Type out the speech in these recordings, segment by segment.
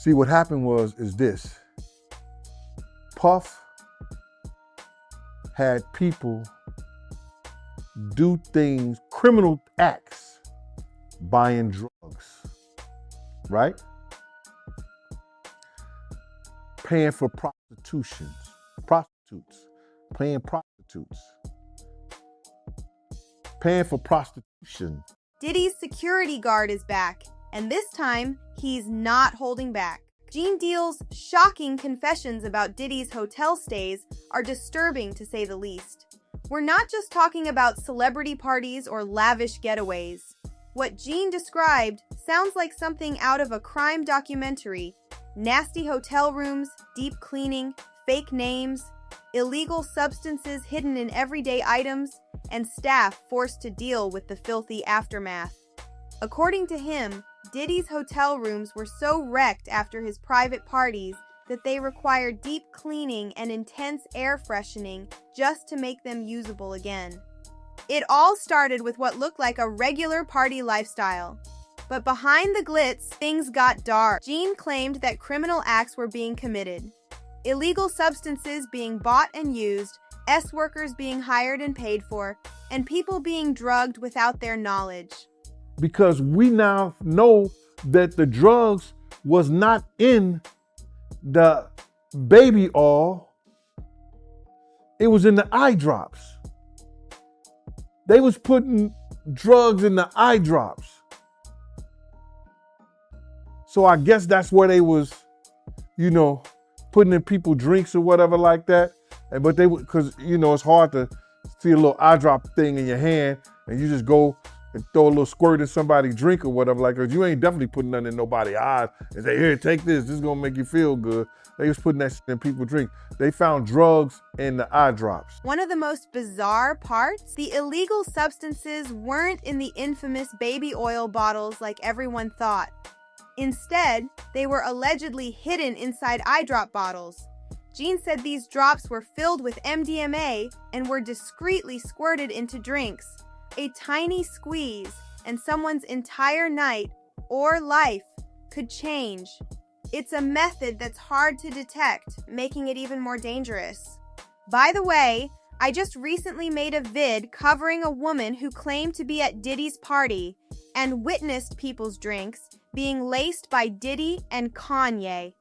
See, what happened is this. Puff had people do things, criminal acts, buying drugs, right? Paying for prostitutes, paying prostitutes, paying for prostitution. Diddy's security guard is back, and this time, he's not holding back. Gene Deal's shocking confessions about Diddy's hotel stays are disturbing to say the least. We're not just talking about celebrity parties or lavish getaways. What Gene described sounds like something out of a crime documentary. Nasty hotel rooms, deep cleaning, fake names, illegal substances hidden in everyday items, and staff forced to deal with the filthy aftermath. According to him, Diddy's hotel rooms were so wrecked after his private parties that they required deep cleaning and intense air freshening just to make them usable again. It all started with what looked like a regular party lifestyle. But behind the glitz, things got dark. Gene claimed that criminal acts were being committed. Illegal substances being bought and used, S-workers being hired and paid for, and people being drugged without their knowledge. Because we now know that the drugs was not in the baby oil, it was in the eye drops. They was putting drugs in the eye drops. So I guess that's where they was, putting in people drinks or whatever like that. But they would, because, it's hard to see a little eye drop thing in your hand and you just go and throw a little squirt in somebody's drink or whatever like that. Because you ain't definitely putting nothing in nobody's eyes and say, here, take this. This is going to make you feel good. They was putting that shit in people's drink. They found drugs in the eye drops. One of the most bizarre parts, the illegal substances weren't in the infamous baby oil bottles like everyone thought. Instead, they were allegedly hidden inside eye drop bottles. Gene said these drops were filled with MDMA and were discreetly squirted into drinks. A tiny squeeze, and someone's entire night or life could change. It's a method that's hard to detect, making it even more dangerous. By the way, I just recently made a vid covering a woman who claimed to be at Diddy's party and witnessed people's drinks being laced by Diddy and Kanye.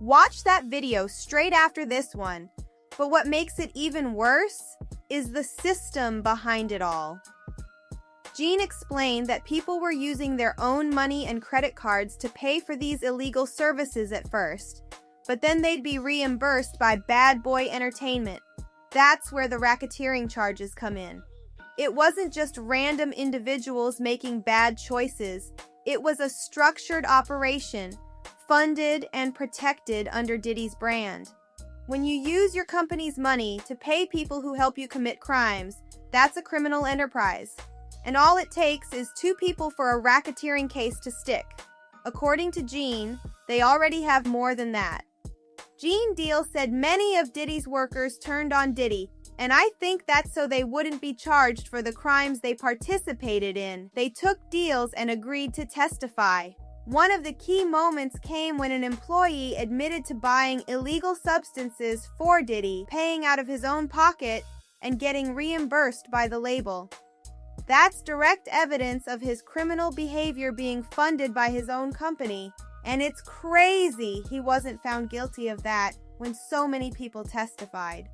Watch that video straight after this one. But what makes it even worse is the system behind it all. Gene explained that people were using their own money and credit cards to pay for these illegal services at first, but then they'd be reimbursed by Bad Boy Entertainment. That's where the racketeering charges come in. It wasn't just random individuals making bad choices. It was a structured operation, funded and protected under Diddy's brand. When you use your company's money to pay people who help you commit crimes, that's a criminal enterprise. And all it takes is 2 people for a racketeering case to stick. According to Gene, they already have more than that. Gene Deal said many of Diddy's workers turned on Diddy, and I think that's so they wouldn't be charged for the crimes they participated in. They took deals and agreed to testify. One of the key moments came when an employee admitted to buying illegal substances for Diddy, paying out of his own pocket, and getting reimbursed by the label. That's direct evidence of his criminal behavior being funded by his own company. And it's crazy he wasn't found guilty of that when so many people testified.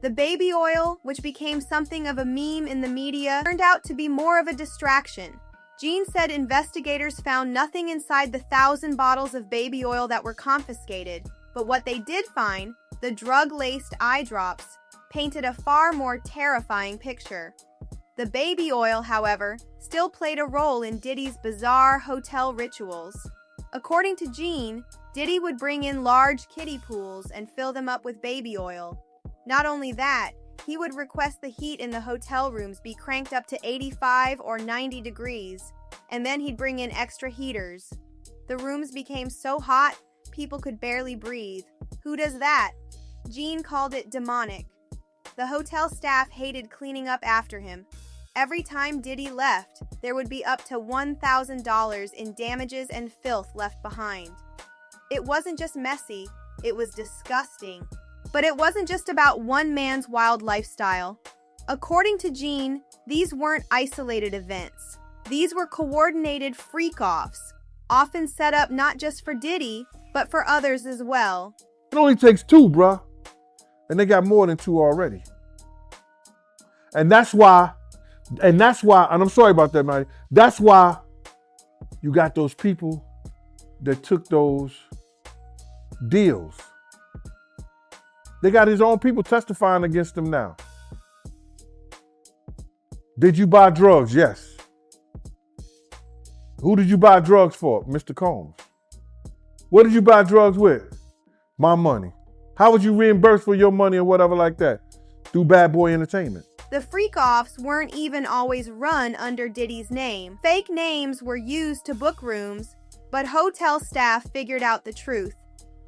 The baby oil, which became something of a meme in the media, turned out to be more of a distraction. Gene said investigators found nothing inside the 1,000 bottles of baby oil that were confiscated, but what they did find, the drug-laced eye drops, painted a far more terrifying picture. The baby oil, however, still played a role in Diddy's bizarre hotel rituals. According to Gene, Diddy would bring in large kiddie pools and fill them up with baby oil. Not only that, he would request the heat in the hotel rooms be cranked up to 85 or 90 degrees, and then he'd bring in extra heaters. The rooms became so hot, people could barely breathe. Who does that? Gene called it demonic. The hotel staff hated cleaning up after him. Every time Diddy left, there would be up to $1,000 in damages and filth left behind. It wasn't just messy, it was disgusting. But it wasn't just about one man's wild lifestyle. According to Gene, these weren't isolated events. These were coordinated freak-offs, often set up not just for Diddy, but for others as well. It only takes two, bruh. And they got more than two already. And that's why, and I'm sorry about that, man. That's why you got those people that took those deals. They got his own people testifying against him now. Did you buy drugs? Yes. Who did you buy drugs for? Mr. Combs. What did you buy drugs with? My money. How would you reimburse for your money or whatever like that? Through Bad Boy Entertainment. The freak-offs weren't even always run under Diddy's name. Fake names were used to book rooms, but hotel staff figured out the truth.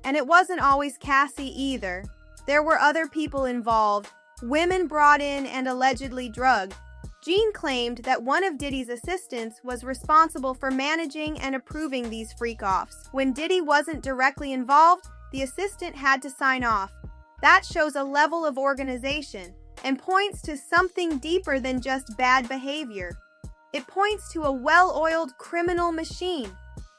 And it wasn't always Cassie either. There were other people involved, women brought in and allegedly drugged. Gene claimed that one of Diddy's assistants was responsible for managing and approving these freak-offs. When Diddy wasn't directly involved, the assistant had to sign off. That shows a level of organization and points to something deeper than just bad behavior. It points to a well-oiled criminal machine.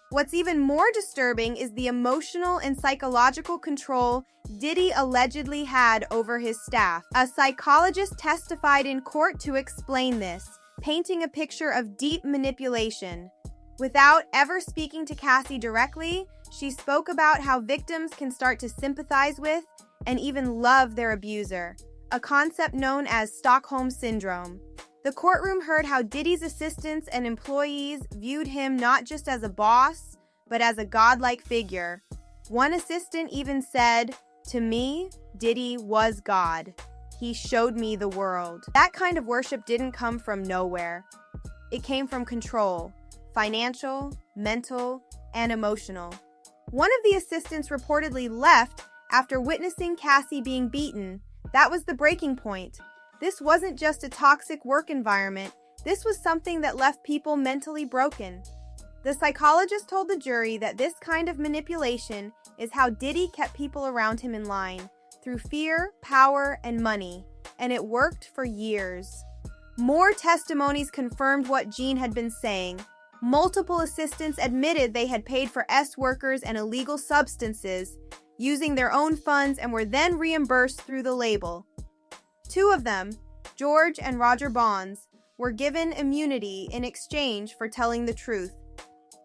What's even more disturbing is the emotional and psychological control Diddy allegedly had over his staff. A psychologist testified in court to explain this, painting a picture of deep manipulation. Without ever speaking to Cassie directly, she spoke about how victims can start to sympathize with and even love their abuser, a concept known as Stockholm Syndrome. The courtroom heard how Diddy's assistants and employees viewed him not just as a boss, but as a godlike figure. One assistant even said, "To me, Diddy was God. He showed me the world." That kind of worship didn't come from nowhere. It came from control, financial, mental, and emotional. One of the assistants reportedly left after witnessing Cassie being beaten. That was the breaking point. This wasn't just a toxic work environment. This was something that left people mentally broken. The psychologist told the jury that this kind of manipulation is how Diddy kept people around him in line, through fear, power, and money, and it worked for years. More testimonies confirmed what Gene had been saying. Multiple assistants admitted they had paid for workers and illegal substances, using their own funds, and were then reimbursed through the label. Two of them, George and Roger Bonds, were given immunity in exchange for telling the truth.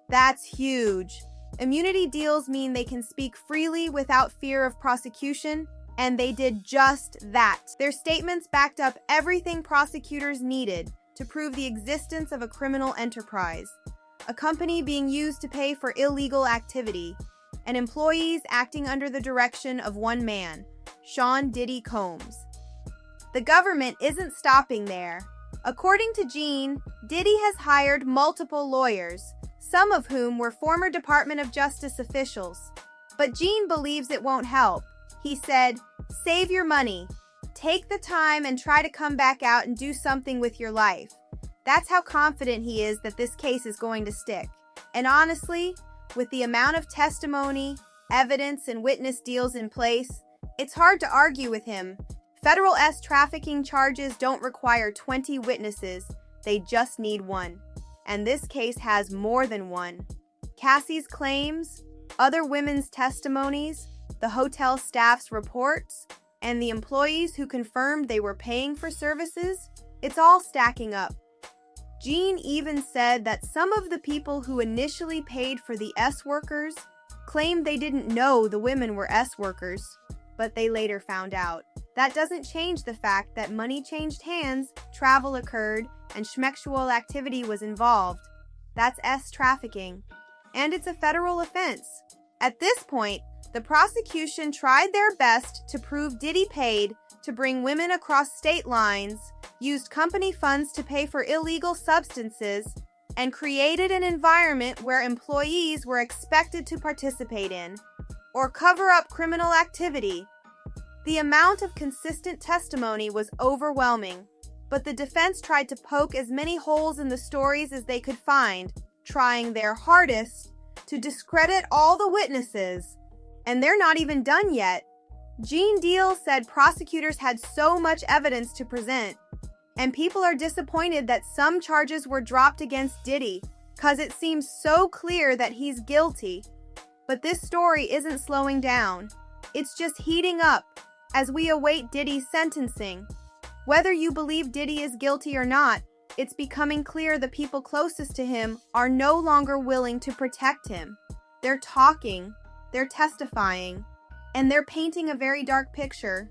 That's huge. Immunity deals mean they can speak freely without fear of prosecution, and they did just that. Their statements backed up everything prosecutors needed to prove the existence of a criminal enterprise, a company being used to pay for illegal activity, and employees acting under the direction of one man, Sean Diddy Combs. The government isn't stopping there. According to Gene, Diddy has hired multiple lawyers, some of whom were former Department of Justice officials. But Gene believes it won't help. He said, "Save your money. Take the time and try to come back out and do something with your life." That's how confident he is that this case is going to stick. And honestly, with the amount of testimony, evidence, and witness deals in place, it's hard to argue with him. Federal trafficking charges don't require 20 witnesses, they just need one. And this case has more than one. Cassie's claims, other women's testimonies, the hotel staff's reports, and the employees who confirmed they were paying for services, it's all stacking up. Gene even said that some of the people who initially paid for the workers claimed they didn't know the women were workers, but they later found out. That doesn't change the fact that money changed hands, travel occurred, and schmexual activity was involved. That's trafficking. And it's a federal offense. At this point, the prosecution tried their best to prove Diddy paid to bring women across state lines, used company funds to pay for illegal substances, and created an environment where employees were expected to participate in or cover up criminal activity. The amount of consistent testimony was overwhelming, but the defense tried to poke as many holes in the stories as they could find, trying their hardest to discredit all the witnesses. And they're not even done yet. Gene Deal said prosecutors had so much evidence to present, and people are disappointed that some charges were dropped against Diddy, cause it seems so clear that he's guilty. But this story isn't slowing down. It's just heating up as we await Diddy's sentencing. Whether you believe Diddy is guilty or not, it's becoming clear the people closest to him are no longer willing to protect him. They're talking, they're testifying, and they're painting a very dark picture.